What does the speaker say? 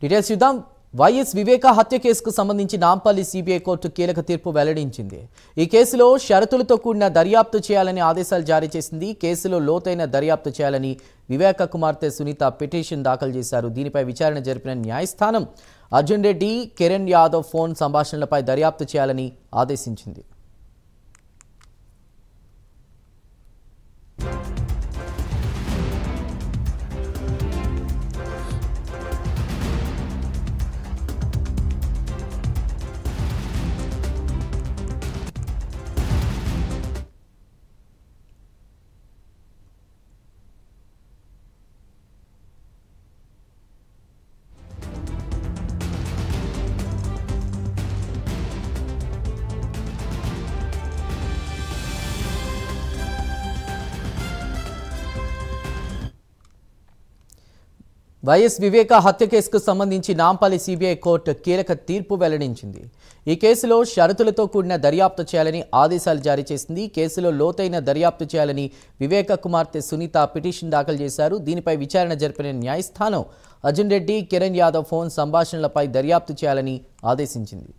Details చూద్దాం. YS వివేక హత్య కేసుకు సంబంధించి నాంపల్లి సిబిఐ కోర్టు కీలక తీర్పు వెల్లడించింది. ఈ కేసులో షరతులతో కూడిన దర్యాప్తు చేయాలని ఆదేశాలు జారీ చేసింది. కేసులో లోతైన దర్యాప్తు చేయాలని వివేక కుమార్తె సునీత పిటిషన్ దాఖలు చేశారు. దీనిపై విచారణ జరిపిన న్యాయస్థానం అర్జున్ రెడ్డి, కిరణ్ యాదవ్ ఫోన్ సంభాషణలపై దర్యాప్తు చేయాలని ఆదేశించింది. వైఎస్ వివేక హత్య కేసుకు సంబంధించి నాంపల్లి సిబిఐ కోర్టు కీలక తీర్పు వెల్లడించింది. ఈ కేసులో షరతులతో కూడిన దర్యాప్తు చేయాలని ఆదేశాలు జారీ చేసింది. కేసులో లోతైన దర్యాప్తు చేయాలని వివేక కుమార్తె సునీత పిటిషన్ దాఖలు చేశారు. దీనిపై విచారణ జరిపిన న్యాయస్థానం అర్జున్ రెడ్డి, కిరణ్ యాదవ్ ఫోన్ సంభాషణలపై దర్యాప్తు చేయాలని ఆదేశించింది.